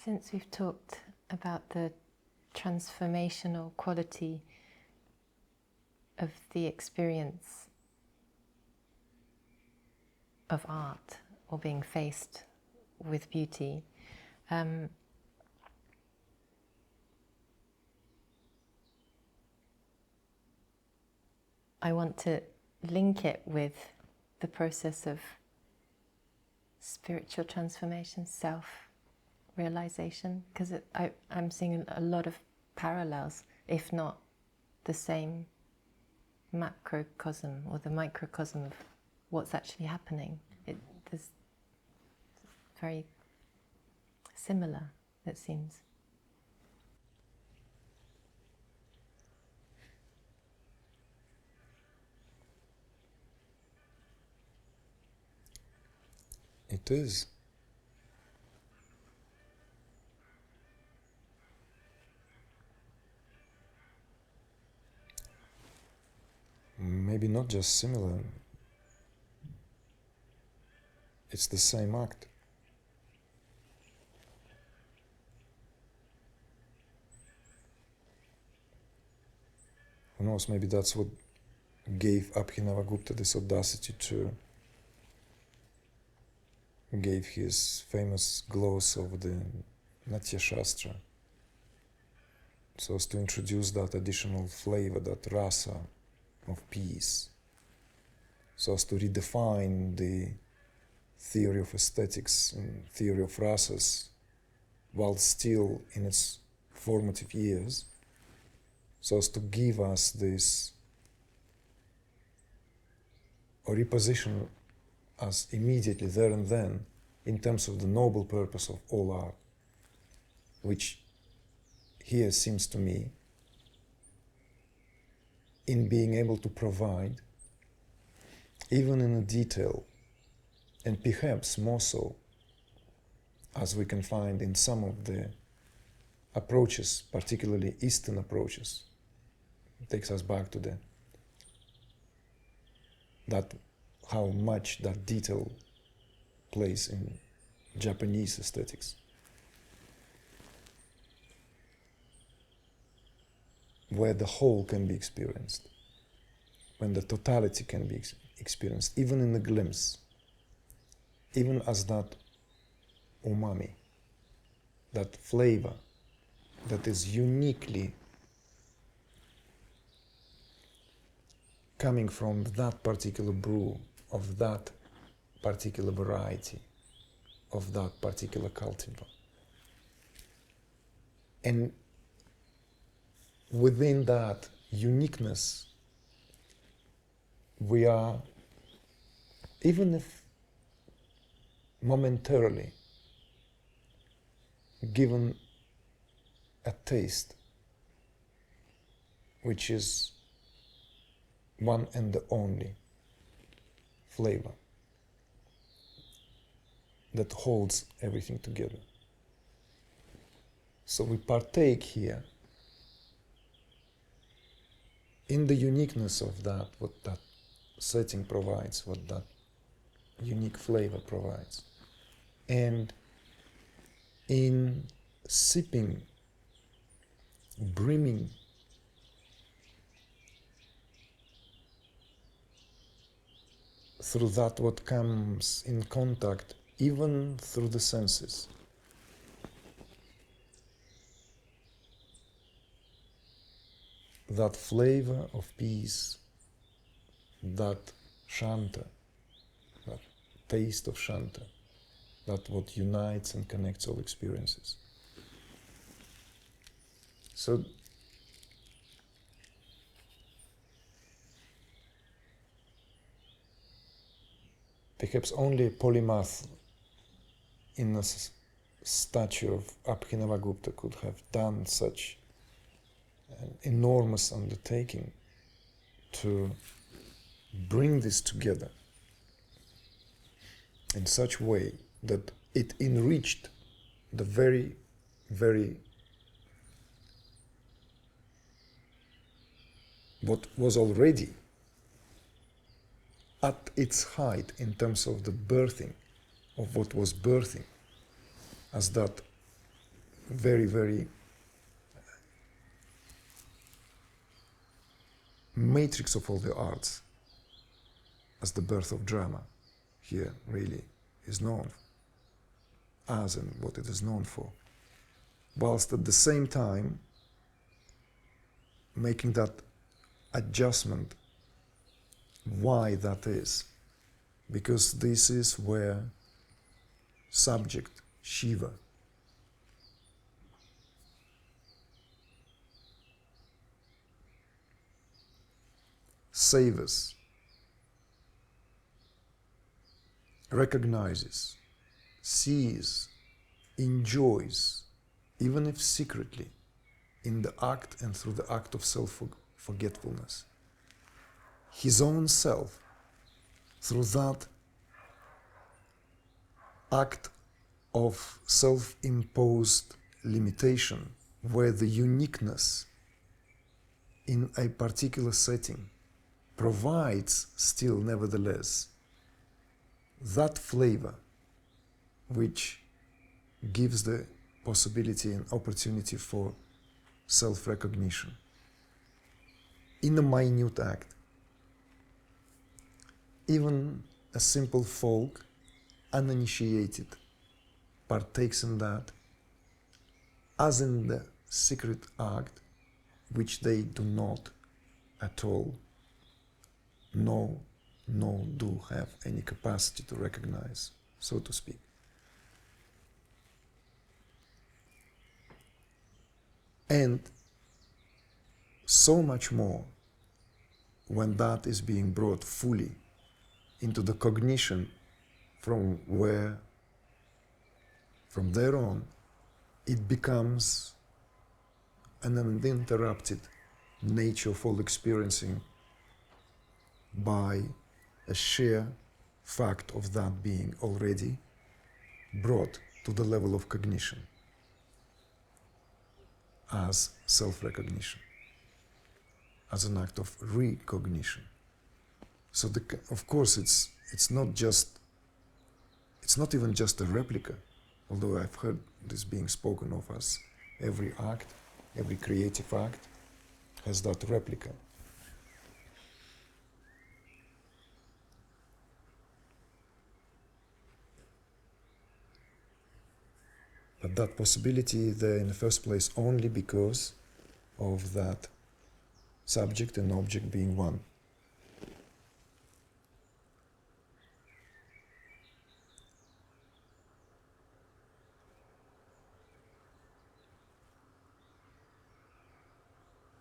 Since we've talked about the transformational quality of the experience of art or being faced with beauty, I want to link it with the process of spiritual transformation, self-realization, because I'm seeing a lot of parallels, if not the same macrocosm or the microcosm of what's actually happening. There's very similar, it seems. It is. Maybe not just similar. It's the same act. Who knows, maybe that's what gave Abhinavagupta this audacity to gave his famous gloss of the Natya Shastra, so as to introduce that additional flavor, that rasa of peace, so as to redefine the theory of aesthetics and theory of rasas while still in its formative years, so as to give us this, or reposition us immediately there and then in terms of the noble purpose of all art, which here seems to me in being able to provide, even in a detail, and perhaps more so, as we can find in some of the approaches, particularly Eastern approaches. It takes us back to that how much that detail plays in Japanese aesthetics. Where the whole can be experienced, when the totality can be experienced, even in a glimpse, even as that umami, that flavor that is uniquely coming from that particular brew, of that particular variety, of that particular cultivar. And within that uniqueness, we are, even if momentarily, given a taste which is one and the only flavor that holds everything together. So we partake here in the uniqueness of that, what that setting provides, what that unique flavor provides. And in sipping, brimming, through that what comes in contact, even through the senses. That flavor of peace, that shanta, that taste of shanta, that what unites and connects all experiences. So perhaps only a polymath in a statue of Abhinavagupta could have done such an enormous undertaking to bring this together in such a way that it enriched the very, very what was already at its height in terms of the birthing of what was birthing as that very, very matrix of all the arts as the birth of drama here really is known as and what it is known for, whilst at the same time making that adjustment why that is, because this is where subject Shiva savors, recognizes, sees, enjoys, even if secretly, in the act and through the act of self-forgetfulness, his own self, through that act of self-imposed limitation, where the uniqueness in a particular setting provides still, nevertheless, that flavor which gives the possibility and opportunity for self-recognition in a minute act. Even a simple folk, uninitiated, partakes in that as in the secret act which they do not at all know, nor do have any capacity to recognize, so to speak. And so much more when that is being brought fully into the cognition from where, from there on, it becomes an uninterrupted nature of all experiencing by a sheer fact of that being already brought to the level of cognition as self-recognition, as an act of re-cognition. So of course it's not even just a replica, although I've heard this being spoken of as every act, every creative act has that replica. But that possibility is there in the first place only because of that subject and object being one.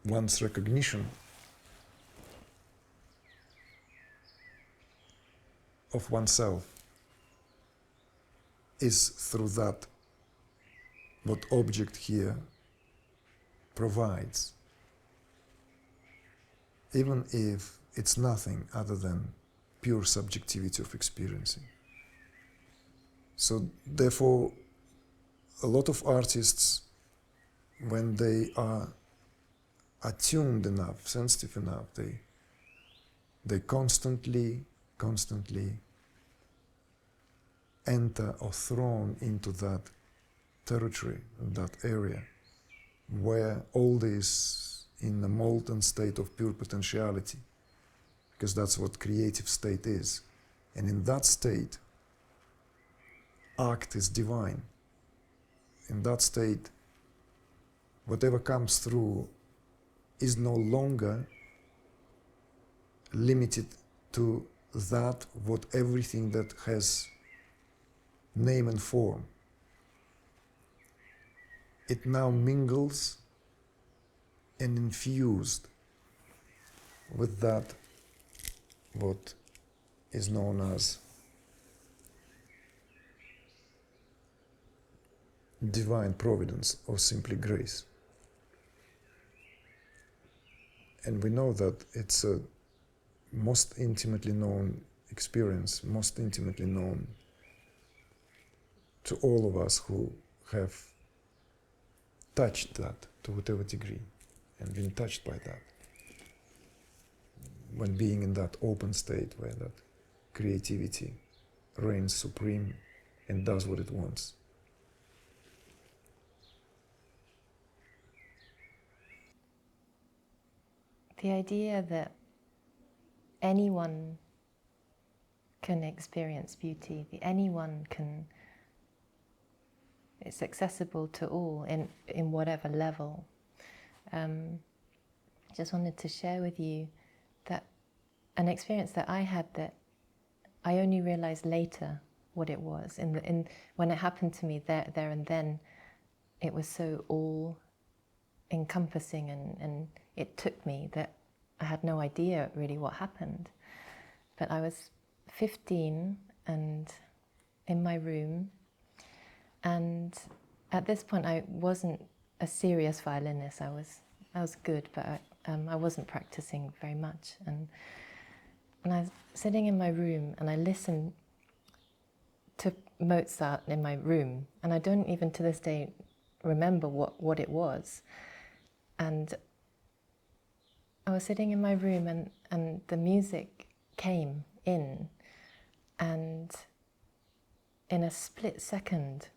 One's recognition of oneself is through that what object here provides, even if it's nothing other than pure subjectivity of experiencing. So therefore, a lot of artists, when they are attuned enough, sensitive enough, they constantly enter or thrown into that territory, that area, where all this in a molten state of pure potentiality, because that's what creative state is. And in that state, act is divine. In that state, whatever comes through is no longer limited to that, what everything that has name and form. It now mingles and infused with that what is known as divine providence or simply grace. And we know that it's a most intimately known experience, most intimately known to all of us who have touched that to whatever degree and been touched by that. When being in that open state where that creativity reigns supreme and does what it wants. the idea that anyone can experience beauty, anyone can, it's accessible to all in whatever level. Just wanted to share with you that an experience that I had that I only realized later what it was. When it happened to me there and then, it was so all-encompassing, and it took me that I had no idea really what happened. But I was 15 and in my room, and at this point I wasn't a serious violinist. I was good, but I wasn't practicing very much. And I was sitting in my room and I listened to Mozart in my room, and I don't even to this day remember what it was. And I was sitting in my room and the music came in, and in a split second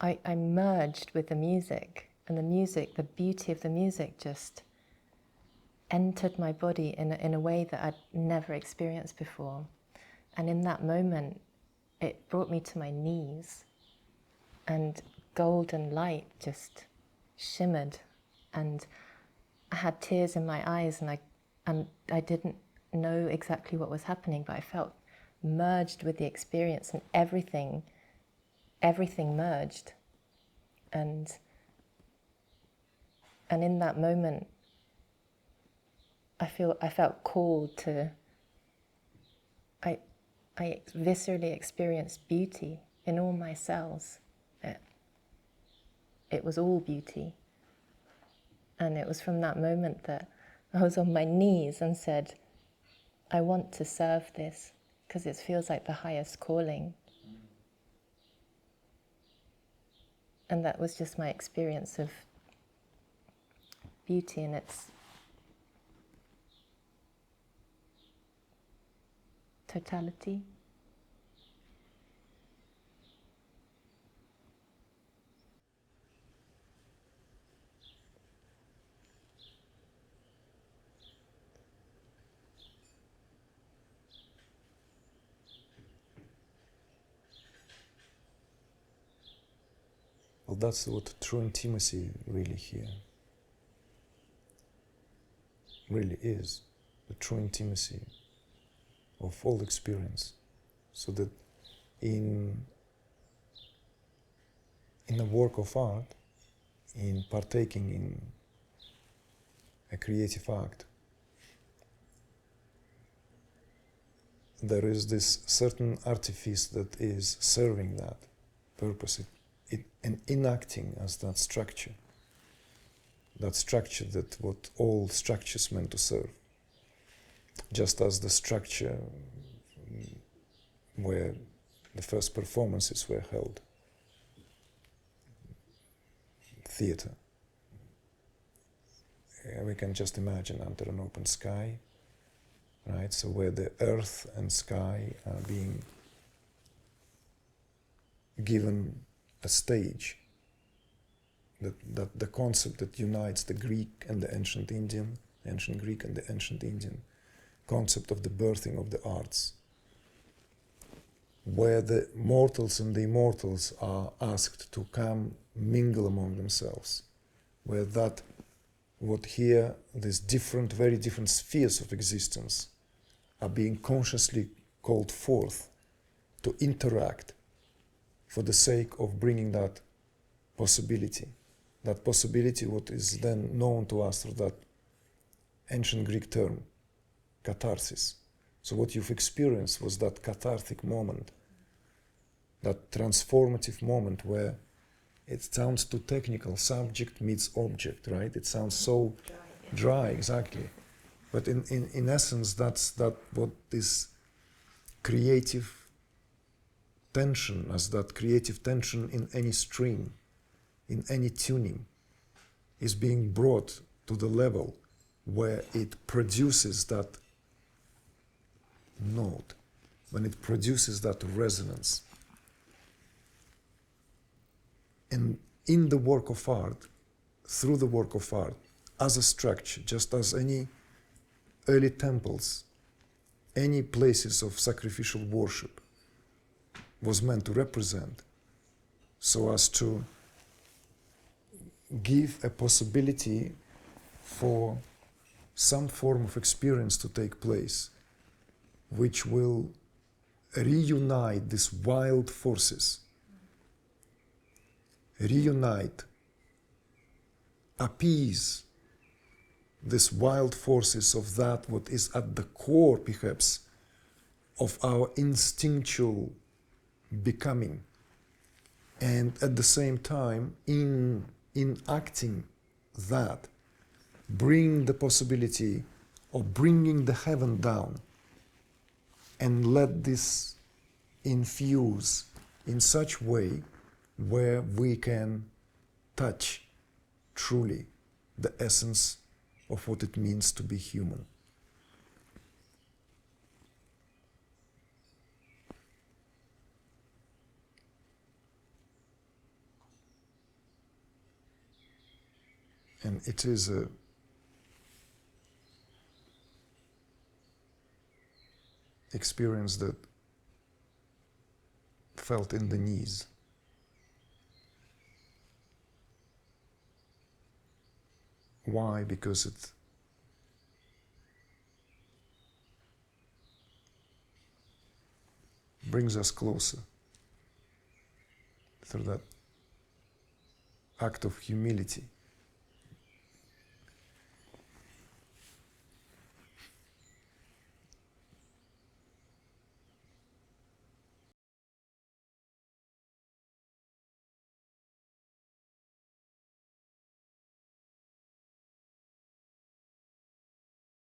I merged with the music, and the beauty of the music just entered my body in a way that I'd never experienced before. And in that moment, it brought me to my knees, and golden light just shimmered, and I had tears in my eyes, and I didn't know exactly what was happening, but I felt merged with the experience, and everything merged. And in that moment, I felt called to, I viscerally experienced beauty in all my cells. It was all beauty. And it was from that moment that I was on my knees and said, I want to serve this, because it feels like the highest calling. And that was just my experience of beauty in its totality. Well, that's what true intimacy really here really is, the true intimacy of all experience. So that in a work of art, in partaking in a creative act, there is this certain artifice that is serving that purpose, and enacting as that structure that what all structures meant to serve. Just as the structure where the first performances were held, theater. We can just imagine under an open sky, right? So where the earth and sky are being given a stage, that the concept that unites the Greek and the ancient Greek and the ancient Indian concept of the birthing of the arts, where the mortals and the immortals are asked to come mingle among themselves, where that what here, these different, very different spheres of existence are being consciously called forth to interact for the sake of bringing that possibility what is then known to us through that ancient Greek term, catharsis. So what you've experienced was that cathartic moment, that transformative moment where it sounds too technical, subject meets object, right? It sounds so dry, exactly. But in essence, that's what this creative tension, as that creative tension in any string, in any tuning, is being brought to the level where it produces that note, when it produces that resonance. And in the work of art, through the work of art, as a structure, just as any early temples, any places of sacrificial worship was meant to represent, so as to give a possibility for some form of experience to take place, which will reunite these wild forces, reunite, appease these wild forces of that what is at the core, perhaps, of our instinctual becoming, and at the same time, in acting that, bring the possibility of bringing the heaven down, and let this infuse in such way where we can touch truly the essence of what it means to be human. And it is a experience that felt in the knees. Why? Because it brings us closer through that act of humility.